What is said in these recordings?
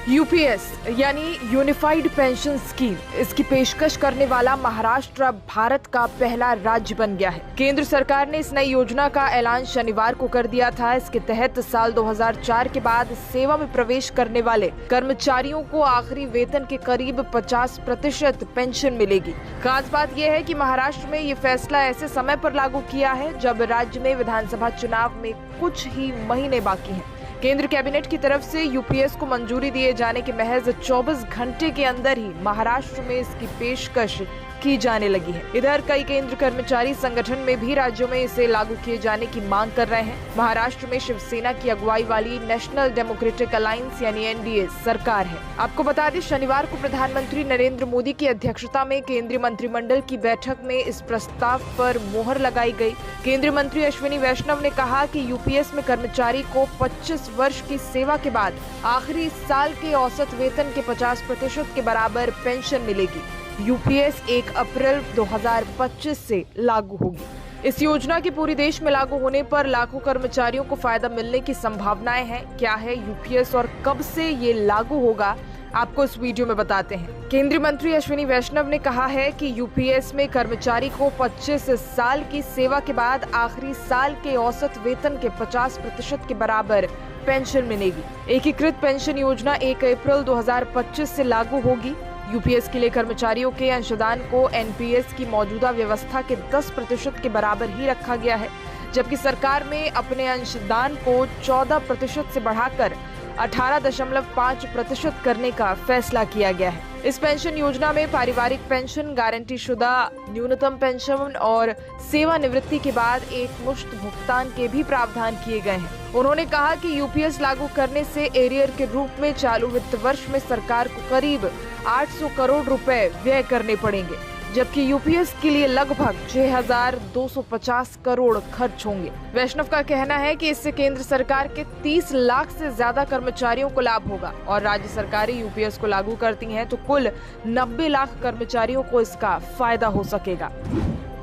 UPS यानी unified pension scheme, इसकी पेशकश करने वाला महाराष्ट्र अब भारत का पहला राज्य बन गया है। केंद्र सरकार ने इस नई योजना का ऐलान शनिवार को कर दिया था। इसके तहत साल 2004 के बाद सेवा में प्रवेश करने वाले कर्मचारियों को आखिरी वेतन के करीब 50% पेंशन मिलेगी। खास बात यह है कि महाराष्ट्र में ये फैसला ऐसे समय पर लागू किया है जब राज्य में विधानसभा चुनाव में कुछ ही महीने बाकी हैं। केंद्र कैबिनेट की तरफ से यूपीएस को मंजूरी दिए जाने के महज 24 घंटे के अंदर ही महाराष्ट्र में इसकी पेशकश की जाने लगी है। इधर कई केंद्र कर्मचारी संगठन में भी राज्यों में इसे लागू किए जाने की मांग कर रहे हैं। महाराष्ट्र में शिवसेना की अगुवाई वाली नेशनल डेमोक्रेटिक अलायंस यानी एनडीए सरकार है। आपको बता दें, शनिवार को प्रधानमंत्री नरेंद्र मोदी की अध्यक्षता में केंद्रीय मंत्रिमंडल की बैठक में इस प्रस्ताव पर मोहर लगाई गई। केंद्रीय मंत्री अश्विनी वैष्णव ने कहा कि यूपीएस में कर्मचारी को 25 वर्ष की सेवा के बाद आखिरी साल के औसत वेतन के 50% के बराबर पेंशन मिलेगी। यूपीएस 1 अप्रैल 2025 से लागू होगी। इस योजना के पूरी देश में लागू होने पर लाखों कर्मचारियों को फायदा मिलने की संभावनाएं हैं। क्या है यूपीएस और कब से ये लागू होगा, आपको इस वीडियो में बताते हैं। केंद्रीय मंत्री अश्विनी वैष्णव ने कहा है कि यूपीएस में कर्मचारी को 25 साल की सेवा के बाद आखिरी साल के औसत वेतन के 50% के बराबर पेंशन मिलेगी। एकीकृत पेंशन योजना 1 अप्रैल 2025 से लागू होगी। यूपीएस के लिए कर्मचारियों के अंशदान को एनपीएस की मौजूदा व्यवस्था के 10% के बराबर ही रखा गया है, जबकि सरकार में अपने अंशदान को 14% से बढ़ाकर 18.5% करने का फैसला किया गया है। इस पेंशन योजना में पारिवारिक पेंशन, गारंटी शुदा न्यूनतम पेंशन और सेवानिवृत्ति के बाद एक मुश्त भुगतान के भी प्रावधान किए गए हैं। उन्होंने कहा कि यूपीएस लागू करने से एरियर के रूप में चालू वित्त वर्ष में सरकार को करीब 800 करोड़ रुपए व्यय करने पड़ेंगे, जबकि यूपीएस के लिए लगभग 6,250 करोड़ खर्च होंगे। वैष्णव का कहना है कि इससे केंद्र सरकार के 30 लाख से ज्यादा कर्मचारियों को लाभ होगा और राज्य सरकारें यूपीएस को लागू करती हैं तो कुल 90 लाख कर्मचारियों को इसका फायदा हो सकेगा।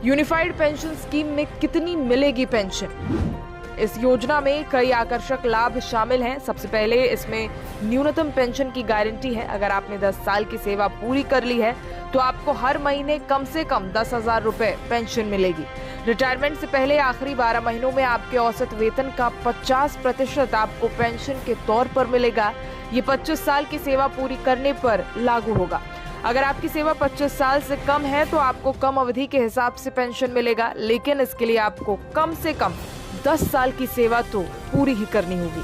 यूनिफाइड पेंशन स्कीम में कितनी मिलेगी पेंशन? इस योजना में कई आकर्षक लाभ शामिल हैं। सबसे पहले इसमें न्यूनतम पेंशन की गारंटी है। अगर आपने 10 साल की सेवा पूरी कर ली है तो आपको हर महीने कम से कम 10,000 रुपए पेंशन मिलेगी। रिटायरमेंट से पहले आखिरी 12 महीनों में आपके औसत वेतन का 50% आपको पेंशन के तौर पर मिलेगा। ये 25 साल की सेवा पूरी करने पर लागू होगा। अगर आपकी सेवा 25 साल से कम है तो आपको कम अवधि के हिसाब से पेंशन मिलेगा, लेकिन इसके लिए आपको कम से कम 10 साल की सेवा तो पूरी ही करनी होगी।